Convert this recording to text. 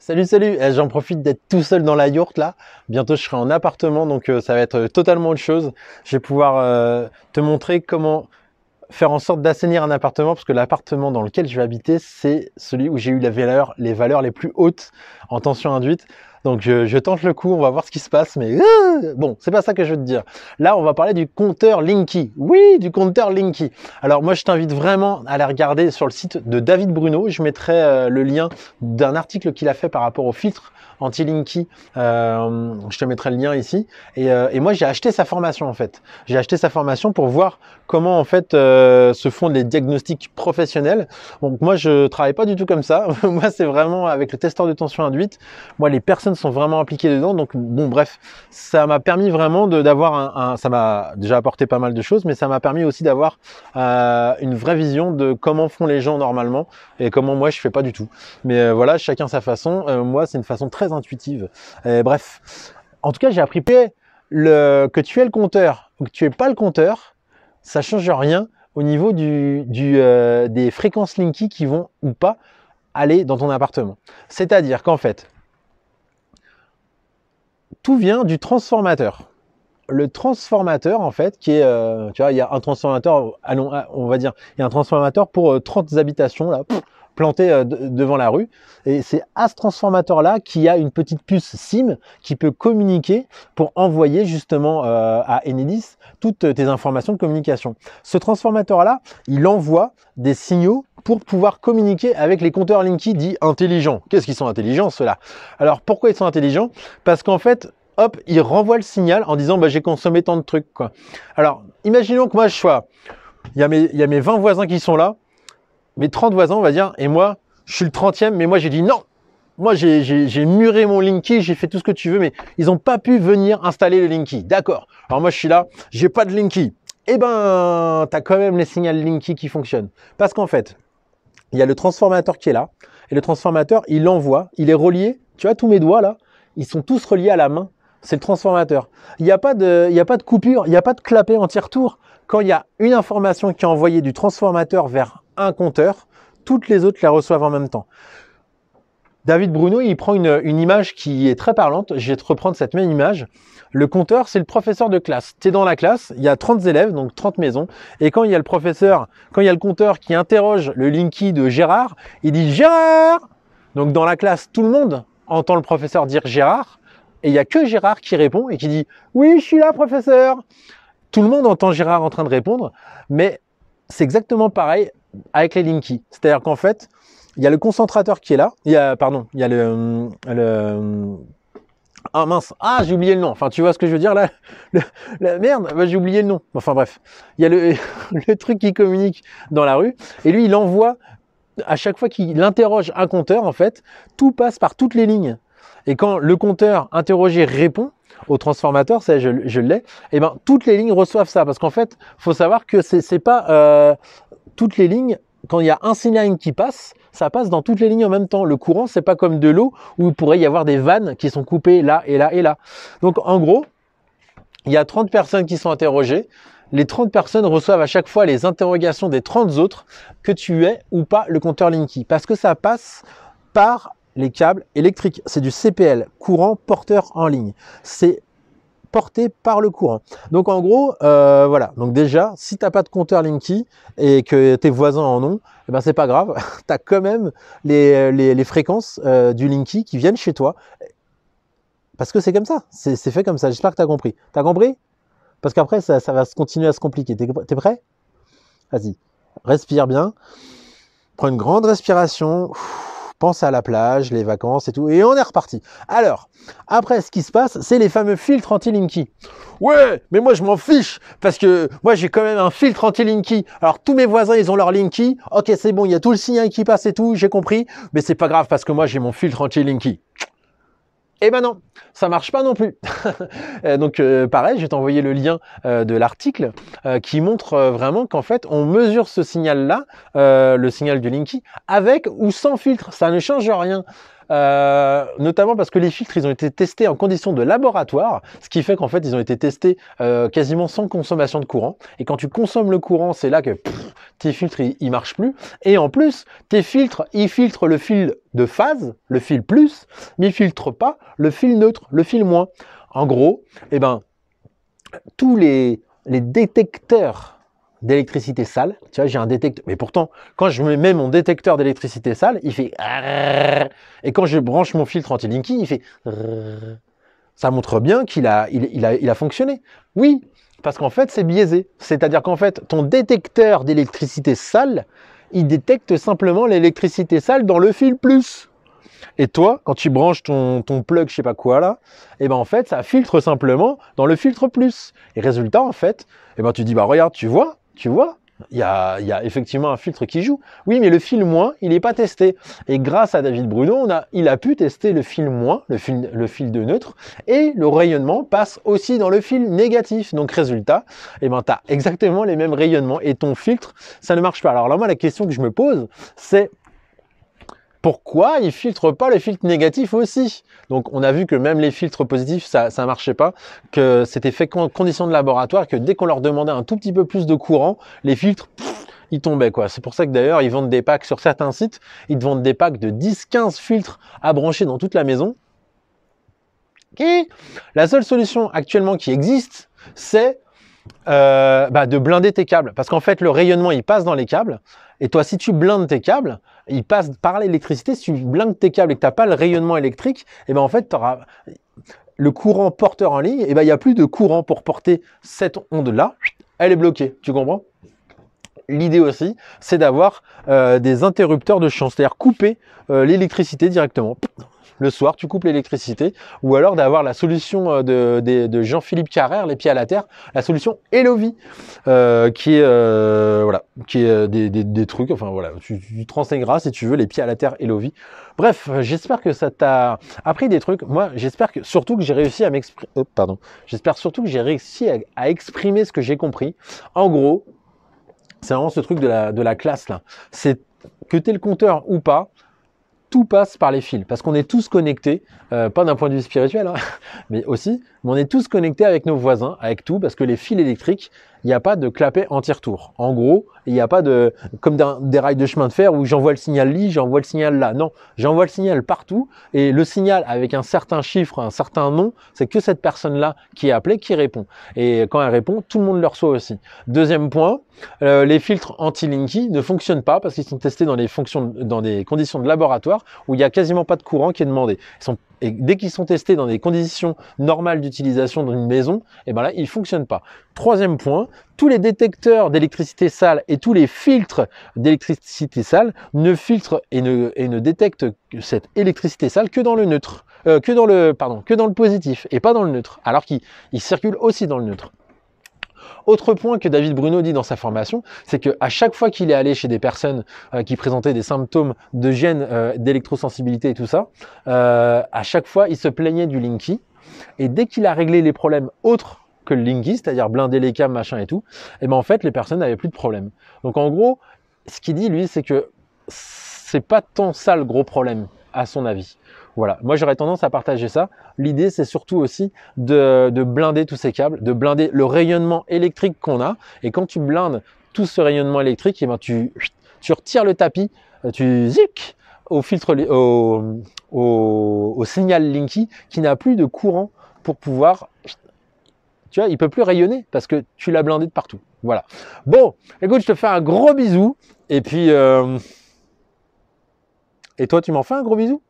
Salut, salut! J'en profite d'être tout seul dans la yourte là. Bientôt je serai en appartement, donc ça va être totalement autre chose. Je vais pouvoir te montrer comment faire en sorte d'assainir un appartement, parce que l'appartement dans lequel je vais habiter, c'est celui où j'ai eu les valeurs les plus hautes en tension induite. Donc je tente le coup, on va voir ce qui se passe, mais bon, c'est pas ça que je veux te dire. Là, on va parler du compteur Linky. Oui, du compteur Linky. Alors moi, je t'invite vraiment à aller regarder sur le site de David Bruno. Je mettrai le lien d'un article qu'il a fait par rapport au filtre anti-Linky. Je te mettrai le lien ici. Et moi, j'ai acheté sa formation en fait. J'ai acheté sa formation pour voir comment en fait se font les diagnostics professionnels. Donc moi, je travaille pas du tout comme ça. Moi, c'est vraiment avec le testeur de tension induite. Moi, les personnes sont vraiment impliquées dedans. Donc bon, bref, ça m'a permis vraiment d'avoir ça m'a déjà apporté pas mal de choses, mais ça m'a permis aussi d'avoir une vraie vision de comment font les gens normalement et comment moi je fais pas du tout. Mais voilà, chacun sa façon. Moi, c'est une façon très intuitive. Bref, en tout cas, j'ai appris que tu aies le compteur ou que tu aies pas le compteur, ça change rien au niveau des fréquences Linky qui vont ou pas aller dans ton appartement. C'est-à-dire qu'en fait, tout vient du transformateur. Le transformateur, en fait, qui est, tu vois, il y a un transformateur, allons, on va dire, il y a un transformateur pour 30 habitations, là, planté devant la rue. Et c'est à ce transformateur-là qu'il y a une petite puce SIM qui peut communiquer pour envoyer justement à Enedis toutes tes informations de communication. Ce transformateur-là, il envoie des signaux pour pouvoir communiquer avec les compteurs Linky dits intelligents. Qu'est-ce qu'ils sont intelligents, ceux-là? Alors, pourquoi ils sont intelligents? Parce qu'en fait, hop, il renvoie le signal en disant bah, j'ai consommé tant de trucs, quoi. Alors, imaginons que moi, il y a mes 20 voisins qui sont là, mes 30 voisins, on va dire, et moi, je suis le 30e, mais moi, j'ai dit non. Moi, j'ai muré mon Linky, j'ai fait tout ce que tu veux, mais ils n'ont pas pu venir installer le Linky. D'accord. Alors moi, je suis là, j'ai pas de Linky. Eh ben, tu as quand même les signaux Linky qui fonctionnent. Parce qu'en fait, il y a le transformateur qui est là, et le transformateur, il l'envoie, il est relié. Tu vois, tous mes doigts là, ils sont tous reliés à la main. C'est le transformateur. Il n'y a pas de coupure, il n'y a pas de clapet anti-retour. Quand il y a une information qui est envoyée du transformateur vers un compteur, toutes les autres les reçoivent en même temps. David Bruno, il prend une image qui est très parlante. Je vais te reprendre cette même image. Le compteur, c'est le professeur de classe. Tu es dans la classe, il y a 30 élèves, donc 30 maisons. Et quand il y a le professeur, quand il y a le compteur qui interroge le Linky de Gérard, il dit « Gérard !» Donc dans la classe, tout le monde entend le professeur dire « Gérard ». Et il n'y a que Gérard qui répond et qui dit « Oui, je suis là, professeur !» Tout le monde entend Gérard en train de répondre, mais c'est exactement pareil avec les Linky. C'est-à-dire qu'en fait, il y a le concentrateur qui est là. Il y a ah mince, ah j'ai oublié le nom. Enfin, tu vois ce que je veux dire là? Merde, bah, j'ai oublié le nom. Enfin bref, il y a le truc qui communique dans la rue. Et lui, il envoie, à chaque fois qu'il interroge un compteur, en fait, tout passe par toutes les lignes. Et quand le compteur interrogé répond au transformateur, ça je l'ai, et ben toutes les lignes reçoivent ça. Parce qu'en fait, faut savoir que c'est pas toutes les lignes. Quand il y a un signal qui passe, ça passe dans toutes les lignes en même temps. Le courant, c'est pas comme de l'eau où il pourrait y avoir des vannes qui sont coupées là et là et là. Donc en gros, il y a 30 personnes qui sont interrogées. Les 30 personnes reçoivent à chaque fois les interrogations des 30 autres que tu aies ou pas le compteur Linky. Parce que ça passe par les câbles électriques. C'est du CPL, courant porteur en ligne. C'est porté par le courant. Donc en gros, voilà. Donc déjà, si tu n'as pas de compteur Linky et que tes voisins en ont, eh ben c'est pas grave. Tu as quand même les fréquences du Linky qui viennent chez toi. Parce que c'est comme ça. C'est fait comme ça. J'espère que tu as compris. Tu as compris? Parce qu'après, ça va continuer à se compliquer. T'es prêt? Vas-y. Respire bien. Prends une grande respiration. Pense à la plage, les vacances et tout, et on est reparti. Alors, après, ce qui se passe, c'est les fameux filtres anti-Linky. Ouais, mais moi, je m'en fiche, parce que moi, j'ai quand même un filtre anti-Linky. Alors, tous mes voisins, ils ont leur Linky. Ok, c'est bon, il y a tout le signal qui passe et tout, j'ai compris, mais c'est pas grave, parce que moi, j'ai mon filtre anti-Linky. Eh ben non, ça marche pas non plus. Donc pareil, je vais t'envoyer le lien de l'article qui montre vraiment qu'en fait, on mesure ce signal-là, le signal du Linky, avec ou sans filtre. Ça ne change rien. notamment parce que les filtres, ils ont été testés en conditions de laboratoire, ce qui fait qu'en fait, ils ont été testés quasiment sans consommation de courant. Et quand tu consommes le courant, c'est là que tes filtres, ils marchent plus. Et en plus, tes filtres, ils filtrent le fil de phase, le fil plus, mais ils filtrent pas le fil neutre, le fil moins. En gros, eh ben, tous les détecteurs d'électricité sale, tu vois, j'ai un détecteur, mais pourtant, quand je mets mon détecteur d'électricité sale, il fait et quand je branche mon filtre anti-Linky, il fait ça montre bien qu'il a fonctionné. Oui, parce qu'en fait, c'est biaisé. C'est-à-dire qu'en fait, ton détecteur d'électricité sale, il détecte simplement l'électricité sale dans le fil plus. Et toi, quand tu branches ton plug, je sais pas quoi là, et ben en fait, ça filtre simplement dans le filtre plus. Et résultat, en fait, et ben tu dis, bah regarde, tu vois, il y a effectivement un filtre qui joue. Oui, mais le fil moins, il n'est pas testé. Et grâce à David Bruno, il a pu tester le fil moins, le fil de neutre, et le rayonnement passe aussi dans le fil négatif. Donc résultat, eh ben, tu as exactement les mêmes rayonnements et ton filtre, ça ne marche pas. Alors là, moi, la question que je me pose, c'est pourquoi ils filtrent pas les filtres négatifs aussi? Donc on a vu que même les filtres positifs, ça marchait pas, que c'était fait en conditions de laboratoire, que dès qu'on leur demandait un tout petit peu plus de courant, les filtres, ils tombaient quoi. C'est pour ça que d'ailleurs ils vendent des packs sur certains sites, ils te vendent des packs de 10-15 filtres à brancher dans toute la maison. Et la seule solution actuellement qui existe, c'est de blinder tes câbles. Parce qu'en fait, le rayonnement, il passe dans les câbles. Et toi, si tu blindes tes câbles, il passe par l'électricité. Si tu blindes tes câbles et que tu n'as pas le rayonnement électrique, et ben en fait, tu auras le courant porteur en ligne. Et ben il n'y a plus de courant pour porter cette onde-là. Elle est bloquée. Tu comprends? L'idée aussi, c'est d'avoir des interrupteurs de champ, c'est-à-dire couper l'électricité directement. Le soir, tu coupes l'électricité, ou alors d'avoir la solution de Jean-Philippe Carrère, les pieds à la terre, la solution Elovie, qui est des trucs, enfin voilà, tu te renseigneras si tu veux, les pieds à la terre Elovie. Bref, j'espère que ça t'a appris des trucs. Moi, j'espère que surtout que j'ai réussi à m'exprimer. J'espère surtout que j'ai réussi à exprimer ce que j'ai compris. En gros, c'est vraiment ce truc de la classe là. C'est que tu es le compteur ou pas, tout passe par les fils, parce qu'on est tous connectés, pas d'un point de vue spirituel, hein, mais aussi, mais on est tous connectés avec nos voisins, avec tout, parce que les fils électriques, il n'y a pas de clapet anti-retour. En gros, il n'y a pas de, comme des rails de chemin de fer où j'envoie le signal là, j'envoie le signal là. Non, j'envoie le signal partout, et le signal avec un certain chiffre, un certain nom, c'est que cette personne-là qui est appelée, qui répond. Et quand elle répond, tout le monde le reçoit aussi. Deuxième point, les filtres anti-Linky ne fonctionnent pas parce qu'ils sont testés dans des conditions de laboratoire où il n'y a quasiment pas de courant qui est demandé. Et dès qu'ils sont testés dans des conditions normales d'utilisation dans une maison, et ben là, ils ne fonctionnent pas. Troisième point, tous les détecteurs d'électricité sale et tous les filtres d'électricité sale ne filtrent et ne détectent cette électricité sale que dans le neutre, que dans le positif et pas dans le neutre, alors qu'ils circulent aussi dans le neutre. Autre point que David Bruno dit dans sa formation, c'est qu'à chaque fois qu'il est allé chez des personnes qui présentaient des symptômes de gêne, d'électrosensibilité et tout ça, à chaque fois, il se plaignait du Linky. Et dès qu'il a réglé les problèmes autres que le Linky, c'est-à-dire blinder les câbles, machin et tout, et ben en fait, les personnes n'avaient plus de problème. Donc en gros, ce qu'il dit, lui, c'est que c'est pas tant ça le gros problème, à son avis. Voilà, moi j'aurais tendance à partager ça. L'idée, c'est surtout aussi de blinder tous ces câbles, de blinder le rayonnement électrique qu'on a. Et quand tu blindes tout ce rayonnement électrique, et ben tu retires le tapis, tu zic au filtre, au signal Linky qui n'a plus de courant pour pouvoir, tu vois, il peut plus rayonner parce que tu l'as blindé de partout. Voilà. Bon, écoute, je te fais un gros bisou et puis et toi, tu m'en fais un gros bisou?